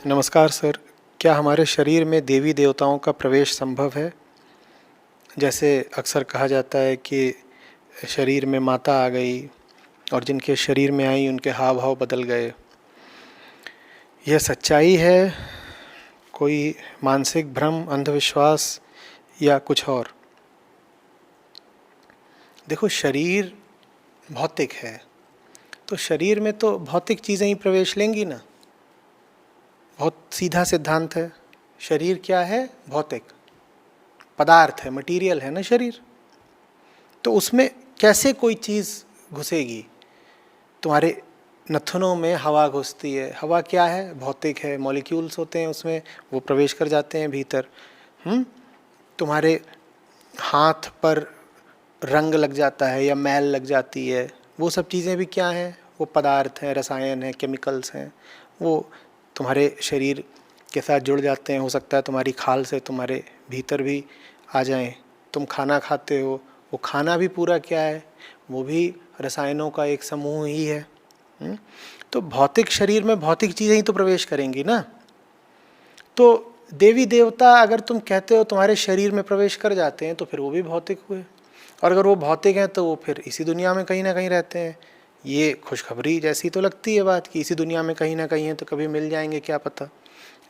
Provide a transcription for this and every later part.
नमस्कार सर, क्या हमारे शरीर में देवी देवताओं का प्रवेश संभव है? जैसे अक्सर कहा जाता है कि शरीर में माता आ गई और जिनके शरीर में आई उनके हाव भाव बदल गए। यह सच्चाई है, कोई मानसिक भ्रम, अंधविश्वास या कुछ और? देखो, शरीर भौतिक है तो शरीर में तो भौतिक चीज़ें ही प्रवेश लेंगी ना। बहुत सीधा सिद्धांत है। शरीर क्या है? भौतिक पदार्थ है, मटेरियल है ना शरीर। तो उसमें कैसे कोई चीज़ घुसेगी? तुम्हारे नथुनों में हवा घुसती है। हवा क्या है? भौतिक है, मॉलिक्यूल्स होते हैं उसमें, वो प्रवेश कर जाते हैं भीतर। तुम्हारे हाथ पर रंग लग जाता है या मैल लग जाती है, वो सब चीज़ें भी क्या हैं? वो पदार्थ हैं, रसायन हैं, केमिकल्स हैं। वो तुम्हारे शरीर के साथ जुड़ जाते हैं। हो सकता है तुम्हारी खाल से तुम्हारे भीतर भी आ जाएं। तुम खाना खाते हो, वो खाना भी पूरा क्या है? वो भी रसायनों का एक समूह ही है। तो भौतिक शरीर में भौतिक चीज़ें ही तो प्रवेश करेंगी ना। तो देवी देवता अगर तुम कहते हो तुम्हारे शरीर में प्रवेश कर जाते हैं तो फिर वो भी भौतिक हुए, और अगर वो भौतिक हैं तो वो फिर इसी दुनिया में कहीं ना कहीं रहते हैं। ये खुशखबरी जैसी तो लगती है बात कि इसी दुनिया में कहीं ना कहीं है, तो कभी मिल जाएंगे क्या पता।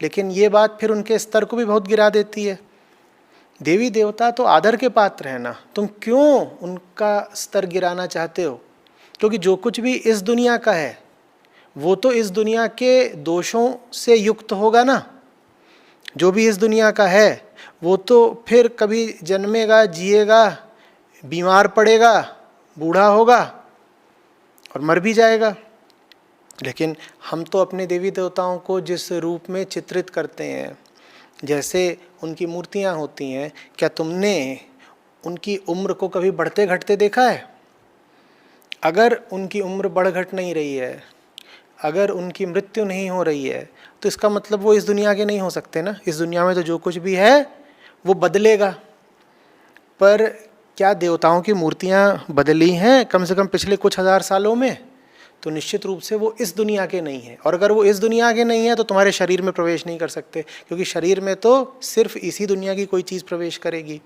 लेकिन ये बात फिर उनके स्तर को भी बहुत गिरा देती है। देवी देवता तो आदर के पात्र हैं ना, तुम क्यों उनका स्तर गिराना चाहते हो? क्योंकि जो कुछ भी इस दुनिया का है वो तो इस दुनिया के दोषों से युक्त होगा ना। जो भी इस दुनिया का है वो तो फिर कभी जन्मेगा, जिएगा, बीमार पड़ेगा, बूढ़ा होगा और मर भी जाएगा। लेकिन हम तो अपने देवी देवताओं को जिस रूप में चित्रित करते हैं, जैसे उनकी मूर्तियां होती हैं, क्या तुमने उनकी उम्र को कभी बढ़ते घटते देखा है? अगर उनकी उम्र बढ़ घट नहीं रही है, अगर उनकी मृत्यु नहीं हो रही है, तो इसका मतलब वो इस दुनिया के नहीं हो सकते ना। इस दुनिया में तो जो कुछ भी है वो बदलेगा। पर क्या देवताओं की मूर्तियां बदली हैं कम से कम पिछले कुछ हजार सालों में? तो निश्चित रूप से वो इस दुनिया के नहीं है। और अगर वो इस दुनिया के नहीं है तो तुम्हारे शरीर में प्रवेश नहीं कर सकते, क्योंकि शरीर में तो सिर्फ इसी दुनिया की कोई चीज़ प्रवेश करेगी।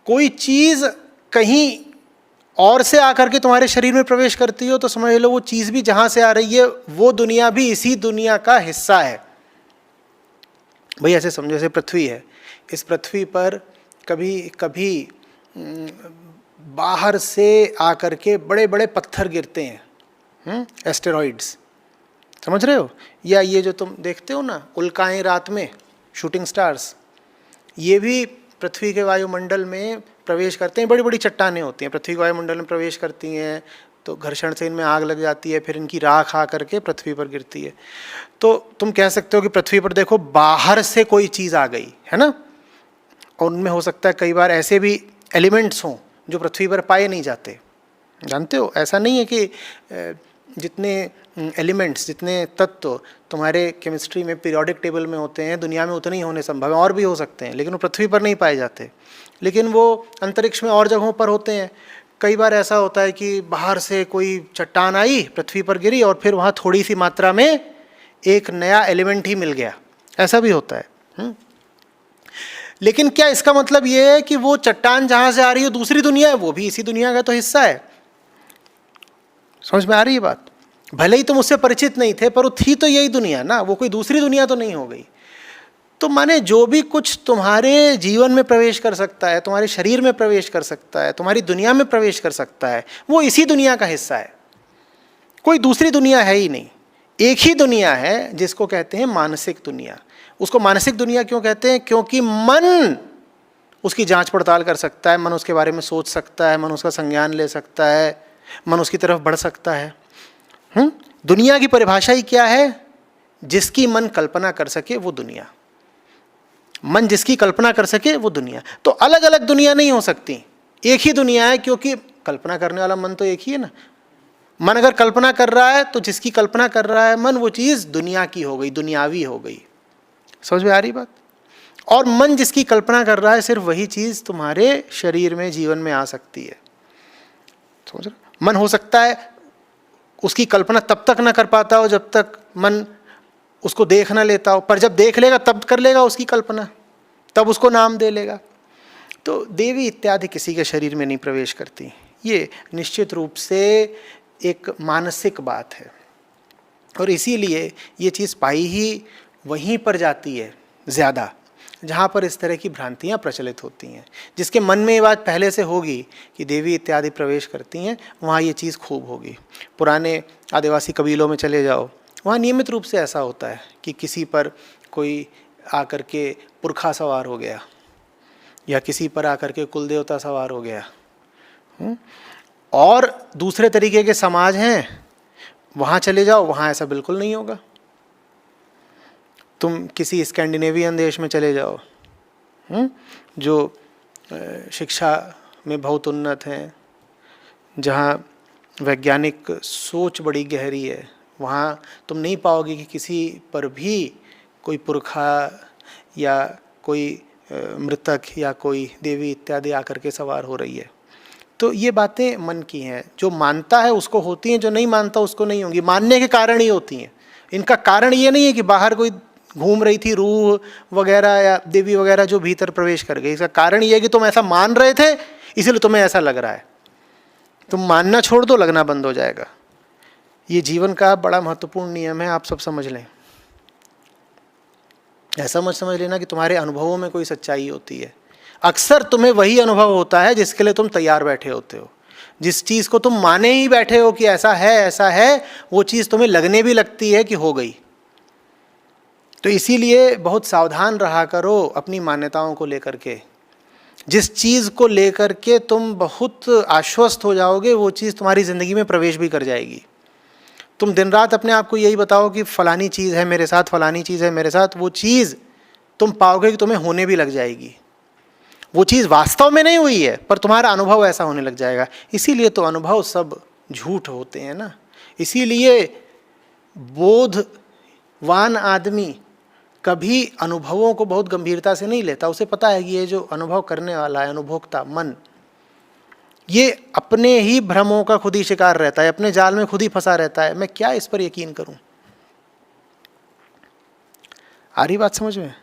कोई चीज़ कहीं और से आकर के तुम्हारे शरीर में प्रवेश करती हो तो समझ लो वो चीज़ भी जहाँ से आ रही है वो दुनिया भी इसी दुनिया का हिस्सा है। भाई ऐसे समझो, जैसे पृथ्वी है, इस पृथ्वी पर कभी कभी बाहर से आकर के बड़े बड़े पत्थर गिरते हैं, एस्टेरॉइड्स, समझ रहे हो? या ये जो तुम देखते हो ना उल्काएं रात में, शूटिंग स्टार्स, ये भी पृथ्वी के वायुमंडल में प्रवेश करते हैं। बड़ी बड़ी चट्टानें होती हैं, पृथ्वी के वायुमंडल में प्रवेश करती हैं तो घर्षण से इनमें आग लग जाती है, फिर इनकी राख आ करके पृथ्वी पर गिरती है। तो तुम कह सकते हो कि पृथ्वी पर देखो बाहर से कोई चीज़ आ गई है ना, और उनमें हो सकता है कई बार ऐसे भी एलिमेंट्स हों जो पृथ्वी पर पाए नहीं जाते। जानते हो, ऐसा नहीं है कि जितने एलिमेंट्स, जितने तत्व तुम्हारे केमिस्ट्री में पीरियोडिक टेबल में होते हैं दुनिया में उतने ही होने संभव है, और भी हो सकते हैं, लेकिन वो पृथ्वी पर नहीं पाए जाते। लेकिन वो अंतरिक्ष में और जगहों पर होते हैं। कई बार ऐसा होता है कि बाहर से कोई चट्टान आई, पृथ्वी पर गिरी और फिर वहाँ थोड़ी सी मात्रा में एक नया एलिमेंट ही मिल गया, ऐसा भी होता है। लेकिन क्या इसका मतलब ये है कि वो चट्टान जहाँ से आ रही है दूसरी दुनिया है? वो भी इसी दुनिया का तो हिस्सा है। समझ में आ रही है बात? भले ही तुम उससे परिचित नहीं थे, पर वो थी तो यही दुनिया ना, वो कोई दूसरी दुनिया तो नहीं हो गई। तो माने जो भी कुछ तुम्हारे जीवन में प्रवेश कर सकता है, तुम्हारे शरीर में प्रवेश कर सकता है, तुम्हारी दुनिया में प्रवेश कर सकता है, वो इसी दुनिया का हिस्सा है। कोई दूसरी दुनिया है ही नहीं। एक ही दुनिया है जिसको कहते हैं मानसिक दुनिया। उसको मानसिक दुनिया क्यों कहते हैं? क्योंकि मन उसकी जांच पड़ताल कर सकता है, मन उसके बारे में सोच सकता है, मन उसका संज्ञान ले सकता है, मन उसकी तरफ बढ़ सकता है। दुनिया की परिभाषा ही क्या है? जिसकी मन कल्पना कर सके वो दुनिया। मन जिसकी कल्पना कर सके वो दुनिया। तो अलग अलग दुनिया नहीं हो सकती, एक ही दुनिया है, क्योंकि कल्पना करने वाला मन तो एक ही है ना। मन अगर कल्पना कर रहा है तो जिसकी कल्पना कर रहा है मन, वो चीज़ दुनिया की हो गई, दुनियावी हो गई। समझ में आ रही बात? और मन जिसकी कल्पना कर रहा है, सिर्फ वही चीज़ तुम्हारे शरीर में, जीवन में आ सकती है। समझ रहे? मन हो सकता है उसकी कल्पना तब तक ना कर पाता हो जब तक मन उसको देख ना लेता हो, पर जब देख लेगा तब कर लेगा उसकी कल्पना, तब उसको नाम दे लेगा। तो देवी इत्यादि किसी के शरीर में नहीं प्रवेश करती। ये निश्चित रूप से एक मानसिक बात है, और इसीलिए ये चीज़ पाई ही वहीं पर जाती है ज़्यादा जहाँ पर इस तरह की भ्रांतियाँ प्रचलित होती हैं। जिसके मन में ये बात पहले से होगी कि देवी इत्यादि प्रवेश करती हैं, वहाँ ये चीज़ खूब होगी। पुराने आदिवासी कबीलों में चले जाओ, वहाँ नियमित रूप से ऐसा होता है कि किसी पर कोई आकर के पुरखा सवार हो गया, या किसी पर आकर के कुल देवता सवार हो गया। और दूसरे तरीके के समाज हैं, वहाँ चले जाओ, वहाँ ऐसा बिल्कुल नहीं होगा। तुम किसी स्कैंडिनेवियन देश में चले जाओ, जो शिक्षा में बहुत उन्नत हैं, जहाँ वैज्ञानिक सोच बड़ी गहरी है, वहाँ तुम नहीं पाओगे कि किसी पर भी कोई पुरखा या कोई मृतक या कोई देवी इत्यादि आकर के सवार हो रही है। तो ये बातें मन की हैं, जो मानता है उसको होती हैं, जो नहीं मानता उसको नहीं होंगी। मानने के कारण ही होती हैं। इनका कारण ये नहीं है कि बाहर कोई घूम रही थी रूह वगैरह या देवी वगैरह जो भीतर प्रवेश कर गई। इसका कारण ये है कि तुम ऐसा मान रहे थे, इसलिए तुम्हें ऐसा लग रहा है। तुम मानना छोड़ दो, लगना बंद हो जाएगा। ये जीवन का बड़ा महत्वपूर्ण नियम है, आप सब समझ लें। ऐसा मत समझ लेना कि तुम्हारे अनुभवों में कोई सच्चाई होती है। अक्सर तुम्हें वही अनुभव होता है जिसके लिए तुम तैयार बैठे होते हो। जिस चीज़ को तुम माने ही बैठे हो कि ऐसा है, वो चीज़ तुम्हें लगने भी लगती है कि हो गई। तो इसीलिए बहुत सावधान रहा करो अपनी मान्यताओं को लेकर के। जिस चीज़ को लेकर के तुम बहुत आश्वस्त हो जाओगे, वो चीज़ तुम्हारी ज़िंदगी में प्रवेश भी कर जाएगी। तुम दिन रात अपने आप को यही बताओ कि फलानी चीज़ है मेरे साथ, फलानी चीज़ है मेरे साथ, वो चीज़ तुम पाओगे कि तुम्हें होने भी लग जाएगी। वो चीज़ वास्तव में नहीं हुई है, पर तुम्हारा अनुभव ऐसा होने लग जाएगा। इसीलिए तो अनुभव सब झूठ होते हैं ना। इसीलिए बोधवान आदमी कभी अनुभवों को बहुत गंभीरता से नहीं लेता। उसे पता है कि ये जो अनुभव करने वाला है, अनुभोक्ता मन, ये अपने ही भ्रमों का खुद ही शिकार रहता है, अपने जाल में खुद ही फंसा रहता है। मैं क्या इस पर यकीन करूं? आ रही बात समझ में?